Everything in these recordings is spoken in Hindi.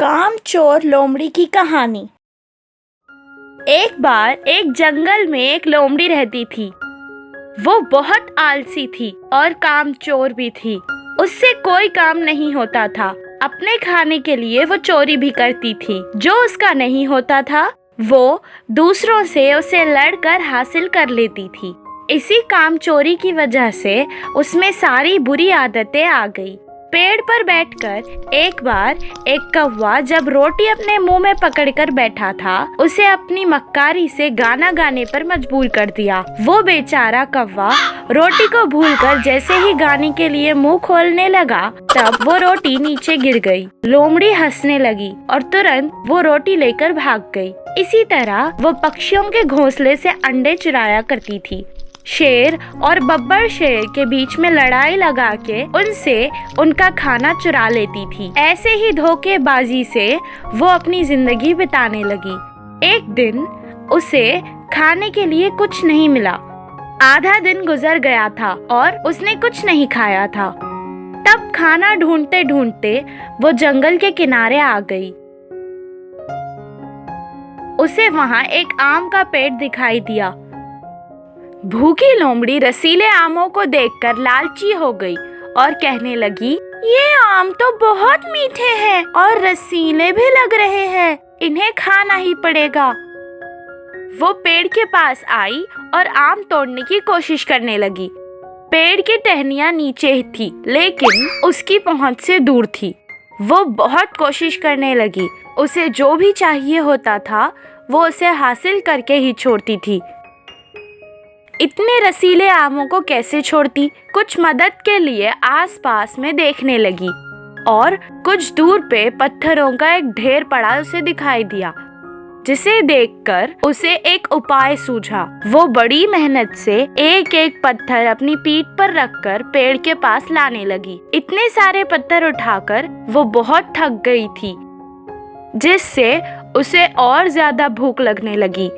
कामचोर लोमड़ी की कहानी। एक बार एक जंगल में एक लोमड़ी रहती थी। वो बहुत आलसी थी और कामचोर भी थी। उससे कोई काम नहीं होता था। अपने खाने के लिए वो चोरी भी करती थी। जो उसका नहीं होता था वो दूसरों से उसे लड़कर हासिल कर लेती थी। इसी कामचोरी की वजह से उसमें सारी बुरी आदतें आ गई। पेड़ पर बैठकर एक बार एक कौवा जब रोटी अपने मुंह में पकड़कर बैठा था, उसे अपनी मक्कारी से गाना गाने पर मजबूर कर दिया। वो बेचारा कौवा रोटी को भूलकर जैसे ही गाने के लिए मुंह खोलने लगा, तब वो रोटी नीचे गिर गई। लोमड़ी हंसने लगी और तुरंत वो रोटी लेकर भाग गई। इसी तरह वो पक्षियों के घोंसले से अंडे चुराया करती थी। शेर और बब्बर शेर के बीच में लड़ाई लगा के उनसे उनका खाना चुरा लेती थी। ऐसे ही धोखेबाजी से वो अपनी जिंदगी बिताने लगी। एक दिन उसे खाने के लिए कुछ नहीं मिला। आधा दिन गुजर गया था और उसने कुछ नहीं खाया था। तब खाना ढूंढते ढूंढते वो जंगल के किनारे आ गई। उसे वहाँ एक आम का पेड़ दिखाई दिया। भूखी लोमड़ी रसीले आमों को देखकर लालची हो गई और कहने लगी, ये आम तो बहुत मीठे हैं और रसीले भी लग रहे हैं, इन्हें खाना ही पड़ेगा। वो पेड़ के पास आई और आम तोड़ने की कोशिश करने लगी। पेड़ की टहनियाँ नीचे थी, लेकिन उसकी पहुंच से दूर थी। वो बहुत कोशिश करने लगी। उसे जो भी चाहिए होता था वो उसे हासिल करके ही छोड़ती थी। इतने रसीले आमों को कैसे छोड़ती? कुछ मदद के लिए आसपास में देखने लगी और कुछ दूर पे पत्थरों का एक ढेर पड़ा उसे दिखाई दिया, जिसे देखकर उसे एक उपाय सूझा। वो बड़ी मेहनत से एक एक पत्थर अपनी पीठ पर रखकर पेड़ के पास लाने लगी। इतने सारे पत्थर उठाकर वो बहुत थक गई थी, जिससे उसे और ज्यादा भूख लगने लगी।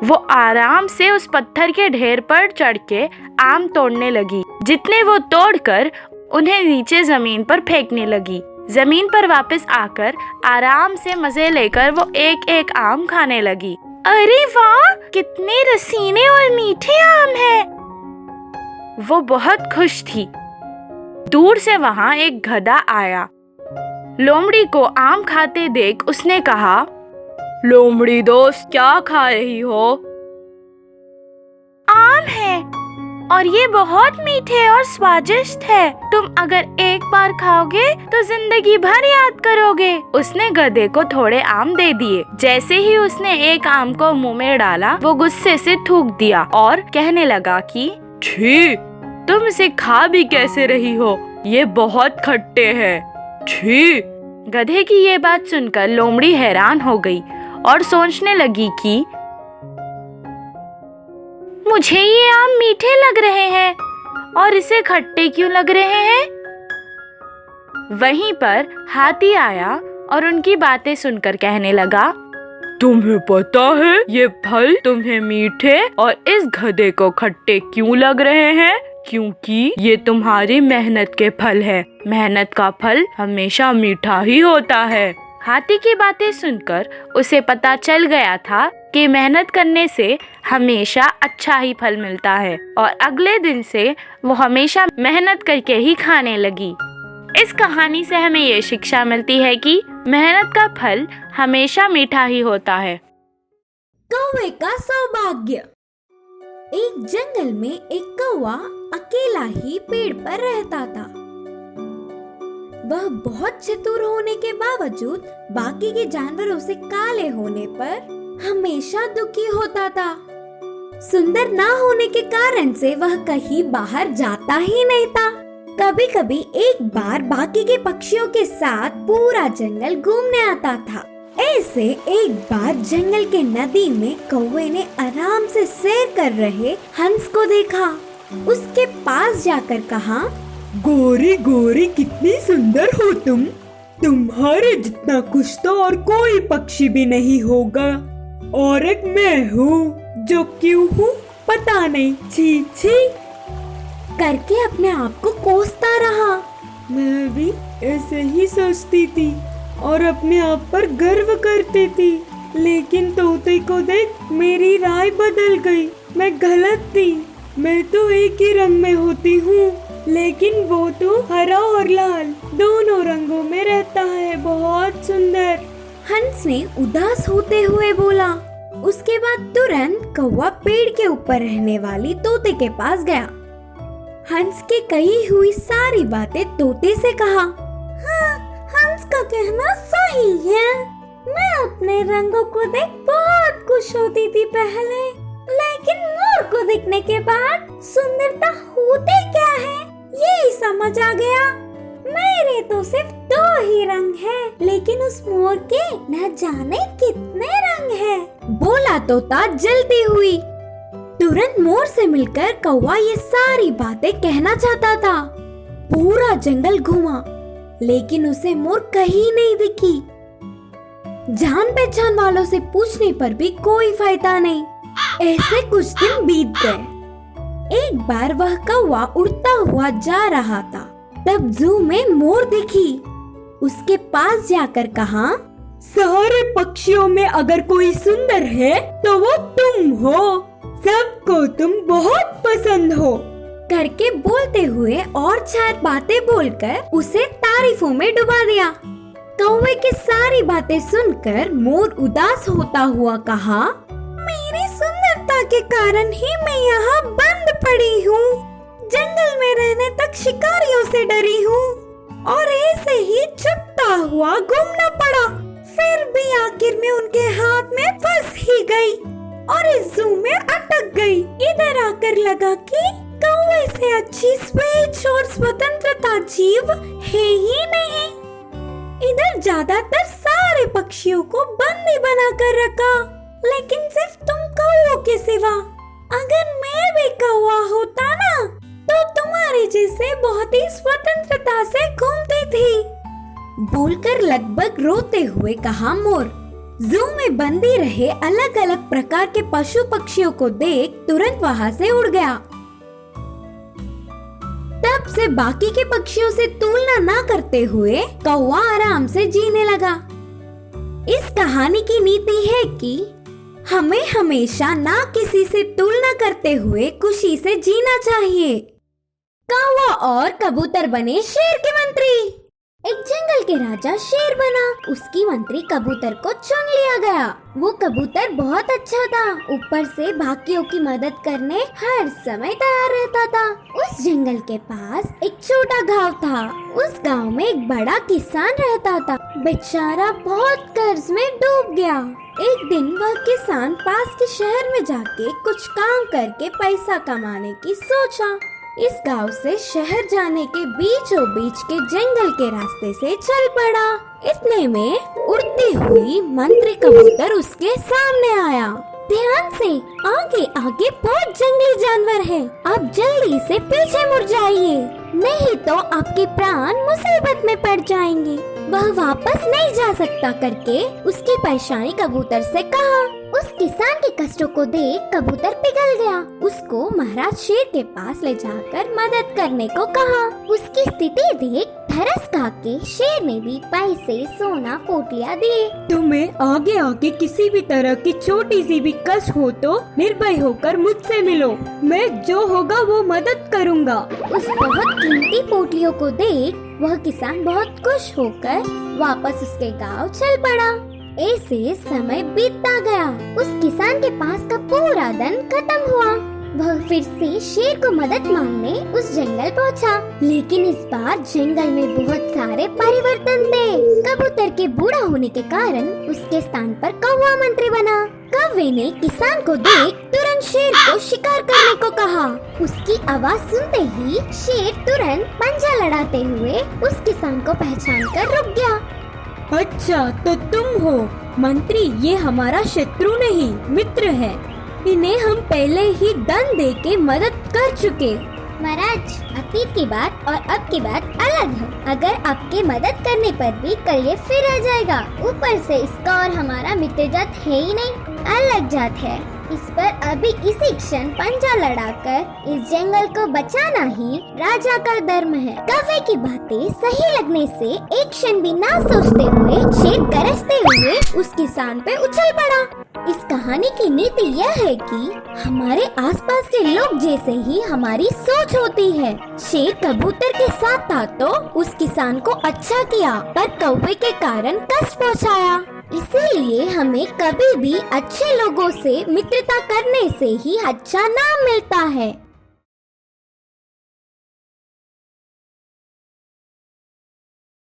वो आराम से उस पत्थर के ढेर पर चढ़ के आम तोड़ने लगी। जितने वो तोड़कर उन्हें नीचे जमीन पर फेंकने लगी। जमीन पर वापस आकर आराम से मजे लेकर वो एक एक आम खाने लगी। अरे वाह, कितने रसीले और मीठे आम हैं! वो बहुत खुश थी। दूर से वहाँ एक गधा आया। लोमड़ी को आम खाते देख उसने कहा, लोमड़ी दोस्त, क्या खा रही हो? आम है और ये बहुत मीठे और स्वादिष्ट है। तुम अगर एक बार खाओगे तो जिंदगी भर याद करोगे। उसने गधे को थोड़े आम दे दिए। जैसे ही उसने एक आम को मुंह में डाला, वो गुस्से से थूक दिया और कहने लगा कि छी, तुम इसे खा भी कैसे रही हो? ये बहुत खट्टे हैं। छी! गधे की ये बात सुनकर लोमड़ी हैरान हो गई और सोचने लगी कि मुझे ये आम मीठे लग रहे हैं और इसे खट्टे क्यों लग रहे हैं? वहीं पर हाथी आया और उनकी बातें सुनकर कहने लगा, तुम्हें पता है ये फल तुम्हें मीठे और इस गधे को खट्टे क्यों लग रहे हैं? क्योंकि ये तुम्हारी मेहनत के फल है। मेहनत का फल हमेशा मीठा ही होता है। हाथी की बातें सुनकर उसे पता चल गया था कि मेहनत करने से हमेशा अच्छा ही फल मिलता है और अगले दिन से वो हमेशा मेहनत करके ही खाने लगी। इस कहानी से हमें ये शिक्षा मिलती है कि मेहनत का फल हमेशा मीठा ही होता है। कौवे का सौभाग्य। एक जंगल में एक कौवा अकेला ही पेड़ पर रहता था। वह बहुत चतुर होने के बावजूद बाकी के जानवरों से काले होने पर हमेशा दुखी होता था। सुंदर ना होने के कारण से वह कहीं बाहर जाता ही नहीं था। कभी कभी एक बार बाकी के पक्षियों के साथ पूरा जंगल घूमने आता था। ऐसे एक बार जंगल के नदी में कौवे ने आराम से सैर कर रहे हंस को देखा। उसके पास जाकर कहा, गोरी गोरी, कितनी सुंदर हो तुम। तुम्हारे जितना कुछ तो और कोई पक्षी भी नहीं होगा। और एक मैं हूँ जो क्यों हूँ पता नहीं। छी छी करके अपने आप को कोसता रहा। मैं भी ऐसे ही सोचती थी। और अपने आप पर गर्व करती थी। लेकिन तोते को देख मेरी राय बदल गई। मैं गलत थी। मैं तो एक ही रंग में होती हूँ, लेकिन वो तो हरा और लाल दोनों रंगों में रहता है। बहुत सुंदर। हंस ने उदास होते हुए बोला। उसके बाद तुरंत कौवा पेड़ के ऊपर रहने वाली तोते के पास गया। हंस के कही हुई सारी बातें तोते से कहा। हाँ, हंस का कहना सही है। मैं अपने रंगों को देख बहुत खुश होती थी पहले, लेकिन मोर को देखने के बाद सुंदरता होते क्या है यही समझ आ गया। मेरे तो सिर्फ 2 ही रंग हैं, लेकिन उस मोर के न जाने कितने रंग हैं। बोला तोता जलती हुई। तुरंत मोर से मिलकर कौवा ये सारी बातें कहना चाहता था। पूरा जंगल घूमा, लेकिन उसे मोर कहीं नहीं दिखी। जान पहचान वालों से पूछने पर भी कोई फायदा नहीं। ऐसे कुछ दिन बीत गए। एक बार वह कौवा उड़ता हुआ जा रहा था, तब जू में मोर दिखी। उसके पास जाकर कहा, सारे पक्षियों में अगर कोई सुंदर है तो वो तुम हो। सबको तुम बहुत पसंद हो करके बोलते हुए और 4 बातें बोलकर उसे तारीफों में डुबा दिया। कौवे की सारी बातें सुनकर मोर उदास होता हुआ कहा, मेरी सुंदरता के कारण ही मैं यहाँ बंद पड़ी हूँ। जंगल में रहने तक शिकारियों से डरी हूँ और ऐसे ही छुपता हुआ घूमना पड़ा। फिर भी आखिर में उनके हाथ में फंस ही गई और इस जू में अटक गई। इधर आकर लगा कि कौवे से अच्छी स्वेच्छ और स्वतंत्रता जीव है ही नहीं। इधर ज्यादातर सारे पक्षियों को बंदी बनाकर रखा, लेकिन सिर्फ तुम कौवों के सिवा। अगर मैं भी कौवा होता ना, तो तुम्हारे जैसे बहुत ही स्वतंत्रता से घूमती थी। बोलकर लगभग रोते हुए कहा मोर। जू में बंदी रहे अलग अलग प्रकार के पशु पक्षियों को देख तुरंत वहाँ से उड़ गया। तब से बाकी के पक्षियों से तुलना ना करते हुए कौवा आराम से जीने लगा। इस कहानी की नीति है कि हमें हमेशा ना किसी से तुलना करते हुए खुशी से जीना चाहिए। कौवा और कबूतर बने शेर के मंत्री। एक जंगल के राजा शेर बना। उसकी मंत्री कबूतर को चुन लिया गया। वो कबूतर बहुत अच्छा था, ऊपर से बाकियों की मदद करने हर समय तैयार रहता था। उस जंगल के पास एक छोटा गांव था। उस गांव में एक बड़ा किसान रहता था। बेचारा बहुत कर्ज में डूब गया। एक दिन वह किसान पास के शहर में जाके कुछ काम करके पैसा कमाने की सोचा। इस गांव से शहर जाने के बीचों बीच के जंगल के रास्ते से चल पड़ा। इतने में उड़ती हुई मंत्री कबूतर उसके सामने आया। ध्यान से, आगे आगे बहुत जंगली जानवर हैं। आप जल्दी से पीछे मुड़ जाइए, नहीं तो आपके प्राण मुसीबत में पड़ जाएंगे। वह वापस नहीं जा सकता करके उसकी परेशानी कबूतर से कहा। उस किसान के कष्टों को देख कबूतर पिघल गया। उसको महाराज शेर के पास ले जाकर मदद करने को कहा। उसकी स्थिति देख धरस खा के शेर ने भी पैसे, सोना, पोटलियां दिए। तुम्हें आगे आगे किसी भी तरह की छोटी सी भी कष्ट हो तो निर्भय होकर मुझसे मिलो। मैं जो होगा वो मदद करूँगा। उस बहुत कीमती पोटलियों को देख वह किसान बहुत खुश होकर वापस उसके गांव चल पड़ा। ऐसे समय बीतता गया। उस किसान के पास का पूरा धन खत्म हुआ। वह फिर से शेर को मदद मांगने उस जंगल पहुंचा। लेकिन इस बार जंगल में बहुत सारे परिवर्तन थे। कबूतर के बूढ़ा होने के कारण उसके स्थान पर कौवा मंत्री बना। कौवे ने किसान को देख तुरंत शेर को शिकार करने को कहा। उसकी आवाज सुनते ही शेर तुरंत पंजा लड़ाते हुए उस किसान को पहचान कर रुक गया। अच्छा, तो तुम हो मंत्री। ये हमारा शत्रु नहीं मित्र है। इन्हें हम पहले ही दंड दे के मदद कर चुके। महाराज, अतीत की बात और अब की बात अलग है। अगर आपके मदद करने पर भी कल ये फिर आ जाएगा। ऊपर से इसका और हमारा मित्र जात है ही नहीं, अलग जात है। इस पर अभी इसी क्षण पंजा लड़ाकर इस जंगल को बचाना ही राजा का धर्म है। कौवे की बातें सही लगने से एक क्षण भी ना सोचते हुए शेर गरजते हुए उस किसान पे उछल पड़ा। इस कहानी की नीति यह है कि हमारे आसपास के लोग जैसे ही हमारी सोच होती है। शेर कबूतर के साथ था तो उस किसान को अच्छा किया, पर कौवे के कारण कष्ट पहुंचाया। इसीलिए हमें कभी भी अच्छे लोगों से मित्रता करने से ही अच्छा नाम मिलता है।